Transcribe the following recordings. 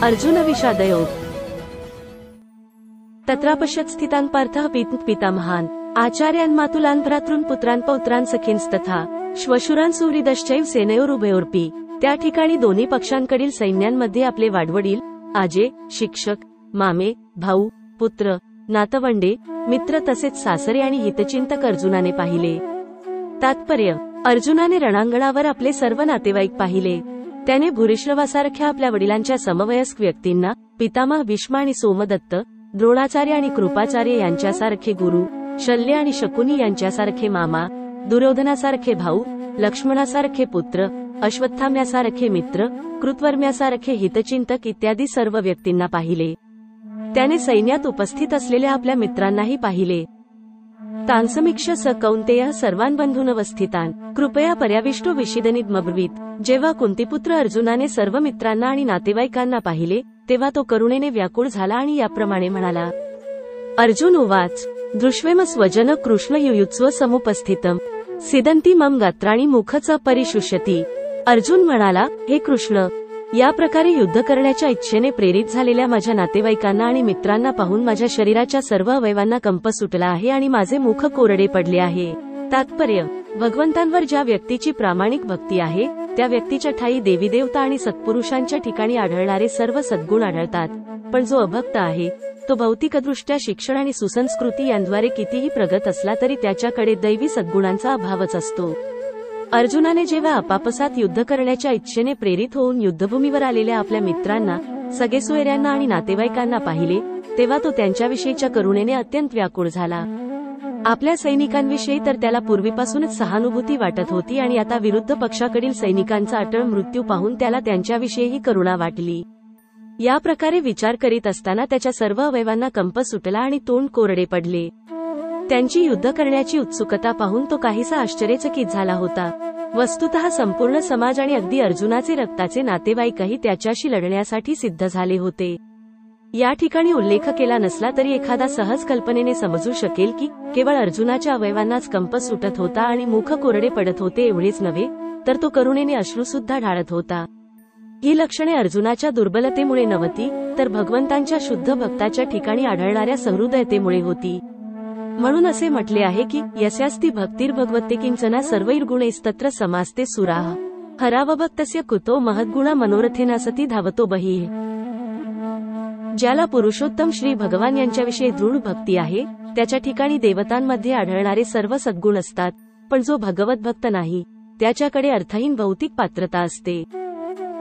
अर्जुन विषादयोग तत्रापश्यत् स्थितान् पार्थः पितामहान् आचार्यान् मातुलान् भ्रातॄन् पुत्रान् पौत्रान् सखींस्तथा श्वशुरान् सुहृदश्चैव सेनयोरुभयोरपि। त्या ठिकाणी दोन्ही पक्षांकडील सैन्यांमध्ये आपले वाडवडील, आजे, शिक्षक, मामे, भाऊ, पुत्र, नातवंडे, मित्र तसेच सासरे आणि हितचिंतक अर्जुनाने पाहिले। तात्पर्य: अर्जुनाने रणांगणावर आपले सर्व नातेवाईक पाहिले। त्याने भूरिश्रवासारख्या आपल्या वडिलांच्या समवयस्क व्यक्तींना, पितामह भीष्म आणि सोमदत्त, द्रोणाचार्य आणि कृपाचार्य यांच्यासारखे गुरु, शल्य आणि शकुनी यांच्यासारखे मामा, दुर्योधनासारखे भाऊ, लक्ष्मणासारखे पुत्र, अश्वत्थाम्यासारखे मित्र, कृतवर्म्यासारखे हितचिंतक इत्यादी सर्व व्यक्तींना पाहिले। त्याने सैन्यात उपस्थित असलेल्या आपल्या मित्रांनाही पाहिले। तांसमीक्ष स कौन्तेयः सर्वान् बंधूनवस्थितान् कृपया पर्याविष्टो विषीदनिदमब्रवीत्। जेव्हा कुंतीपुत्र अर्जुनाने सर्व मित्रांना आणि नातेवाईकांना पाहिले तेव्हा तो करुणेने व्याकुळ झाला आणि याप्रमाणे म्हणाला। अर्जुन उवाच दृष्ट्वेम स्वजन कृष्ण युयुत्स्व समुपस्थितम् सिदन्ति मम गात्राणि मुख च परिशुष्यति। अर्जुन म्हणाला, हे कृष्ण, या प्रकारे युद्ध करण्याच्या इच्छेने प्रेरित झालेल्या माझ्या नातेवाईकांना आणि मित्रांना पाहून माझ्या शरीराच्या सर्व अवयवांना कंप सुटला आहे आणि माझे मुख कोरडे पडले आहे। तात्पर्य: भगवंतांवर ज्या व्यक्तीची प्रामाणिक भक्ती आहे त्या व्यक्तीच्या ठायी देवीदेवता आणि सत्पुरुषांच्या ठिकाणी आढळणारे सर्व सद्गुण आढळतात, पण जो अभक्त आहे तो भौतिकदृष्ट्या शिक्षण आणि सुसंस्कृती यांद्वारे कितीही प्रगत असला तरी त्याच्याकडे दैवी सद्गुणांचा अभावच असतो। अर्जुनाने जेव्हा आपापसात युद्ध करण्याच्या इच्छेने प्रेरित होऊन युद्धभूमीवर आलेल्या आपल्या मित्रांना, सगेसोयऱ्यांना आणि नातेवाईकांना पाहिले तेव्हा तो त्यांच्याविषयीच्या करुणेने अत्यंत व्याकुळ झाला। आपल्या सैनिकांविषयी तर त्याला पूर्वीपासूनच सहानुभूती वाटत होती आणि आता विरुद्ध पक्षाकडील सैनिकांचा अटळ मृत्यू पाहून त्याला त्यांच्याविषयीही करुणा वाटली। या प्रकारे विचार करीत असताना त्याच्या सर्व अवयवांना कंप सुटला आणि तोंड कोरडे पडले। त्यांची युद्ध करण्याची उत्सुकता पाहून तो काहीसा आश्चर्यचकित झाला होता। वस्तुतः संपूर्ण समाज आणि अगदी अर्जुनाचे रक्ताचे नातेवाईकही त्याच्याशी लढण्यासाठी सिद्ध झाले होते। या ठिकाणी उल्लेख केला नसला तरी एखादा सहज कल्पनेने समजू शकेल की केवळ अर्जुनाच्या अवयवांनाच कंप सुटत होता आणि मुख कोरडे पडत होते एवढेच नव्हे तर तो करुणेने अश्रूसुद्धा ढाळत होता। ही लक्षणे अर्जुनाच्या दुर्बलतेमुळे नव्हती तर भगवंतांच्या शुद्ध भक्ताच्या ठिकाणी आढळणाऱ्या सहृदयतेमुळे होती। म्हणून असे म्हटले आहे की यस्यास्ति भक्तिर्भगवते किंचना सर्वैर्गुणैस्तत्र समास्ते सुराः हरावभक्तस्य कुतो महद्गुणा मनोरथेन सती धावतो बहिः। ज्याला पुरुषोत्तम श्री भगवान यांच्याविषयी दृढ भक्ती आहे त्याच्या ठिकाणी देवतांमध्ये आढळणारे सर्व सद्गुण असतात, पण जो भगवत भक्त नाही त्याच्याकडे अर्थहीन भौतिक पात्रता असते।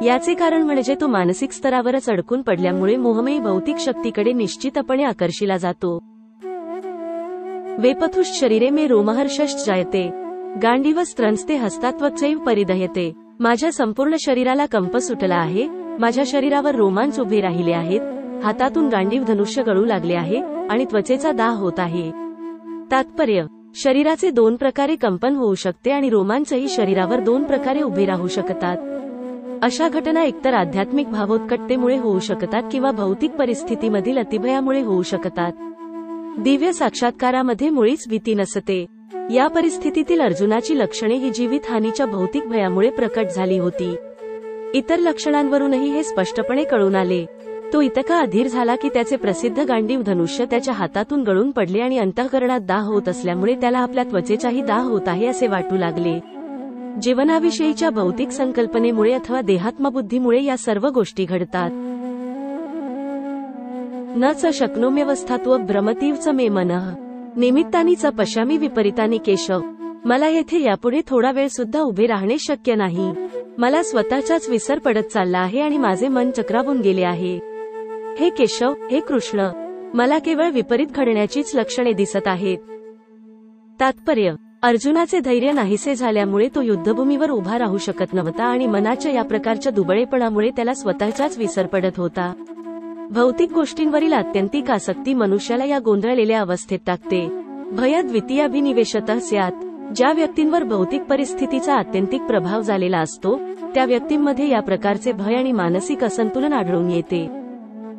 याचे कारण म्हणजे तो मानसिक स्तरावरच अडकून पडल्यामुळे मोहमयी भौतिक शक्तीकडे निश्चितपणे आकर्षिला जातो। वेपथुश्च शरीरे मे रोमहर्षश्च जायते गांडीवस्त्रंस्ते हस्तात्वचैव परिदह्यते। माझ्या संपूर्ण शरीराला कंप सुटला आहे, माझ्या शरीरावर रोमांच उभे राहिले आहेत, हातातून गांडीव धनुष्य गळू लागले आहे आणि त्वचेचा दाह होत आहे। तात्पर्य: शरीराचे दोन प्रकारे कंपन होऊ शकते आणि रोमांचही शरीरावर दोन प्रकारे उभे राहू शकतात। अशा घटना एकतर आध्यात्मिक भावोत्कटतेमुळे होऊ शकतात किंवा भौतिक परिस्थितीमधील अतिभयामुळे होऊ शकतात। दिव्य साक्षात्कारामध्ये मुळीच भीती नसते। या परिस्थितीतील अर्जुनाची लक्षणे ही जीवितहानीच्या भौतिक भयामुळे प्रकट झाली होती। इतर लक्षणांवरूनही हे स्पष्टपणे कळून आले। तो इतका अधीर झाला की त्याचे प्रसिद्ध गांडीव धनुष्य त्याच्या हातातून गळून पडले आणि अंतःकरणात दाह होत असल्यामुळे त्याला आपल्या त्वचेचाही दाह होत आहे असे वाटू लागले। जीवनाविषयीच्या भौतिक संकल्पनेमुळे अथवा देहात्मबुद्धीमुळे या सर्व गोष्टी घडतात। न च शक्नोम्यवस्थात्व भ्रमतीव च मे मनः निमित्तानी च पश्यामी विपरीतानी केशव। मला येथे यापुढे थोडा वेळ सुद्धा उभे राहणे शक्य नाही। मला स्वतःचाच विसर पडत चालला आहे आणि माझे मन चक्रावून गेले आहे। हे केशव, हे कृष्ण, मला केवळ विपरीत घडण्याचीच लक्षणे दिसत आहेत। तात्पर्य: अर्जुनाचे धैर्य नाहीसे झाल्यामुळे तो युद्धभूमीवर उभा राहू शकत नव्हता आणि मनाच्या या प्रकारच्या दुबळेपणामुळे त्याला स्वतःचाच विसर पडत होता। भौतिक गोष्टींवरील आत्यंतिक आसक्ती मनुष्याला या गोंधळलेल्या अवस्थेत टाकते। भय द्वितीयाभिनिवेशतः स्यात्। ज्या व्यक्तींवर भौतिक परिस्थितीचा आत्यंतिक प्रभाव झालेला असतो त्या व्यक्तींमध्ये या प्रकारचे भय आणि मानसिक असंतुलन आढळून येते।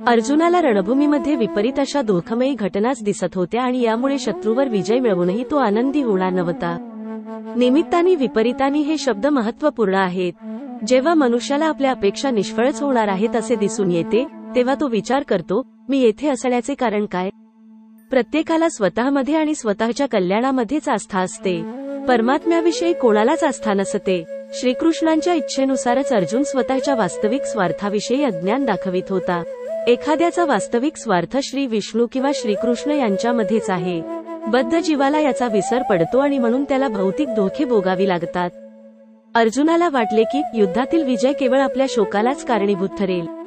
अर्जुनाला रणभूमीमध्ये विपरीत अशा दुःखमयी घटनाच दिसत होत्या आणि यामुळे शत्रूवर विजय मिळवूनही तो आनंदी होणार नव्हता। निमित्तानी विपरीतानी हे शब्द महत्त्वपूर्ण आहेत। जेव्हा मनुष्याला आपल्या अपेक्षा निष्फळच होणार आहेत असे दिसून येते, तेव्हा तो विचार करतो, मी येथे असण्याचे कारण काय? प्रत्येकाला स्वतःमध्ये आणि स्वतःच्या कल्याणामध्येच आस्था असते. परमात्म्याविषयी कोणालाच आस्था नसते. श्रीकृष्णांच्या इच्छेनुसारच अर्जुन स्वतःच्या वास्तविक स्वार्थाविषयी अज्ञान दाखवित होता. एखाद्याचा वास्तविक स्वार्थ श्री विष्णू किंवा श्रीकृष्ण यांच्यामध्येच आहे. बद्ध जीवाला याचा विसर पडतो आणि म्हणून त्याला भौतिक धोके भोगावी लागतात. अर्जुनाला वाटले की युद्धातील विजय केवळ आपल्या शोकालाच कारणीभूत ठरेल.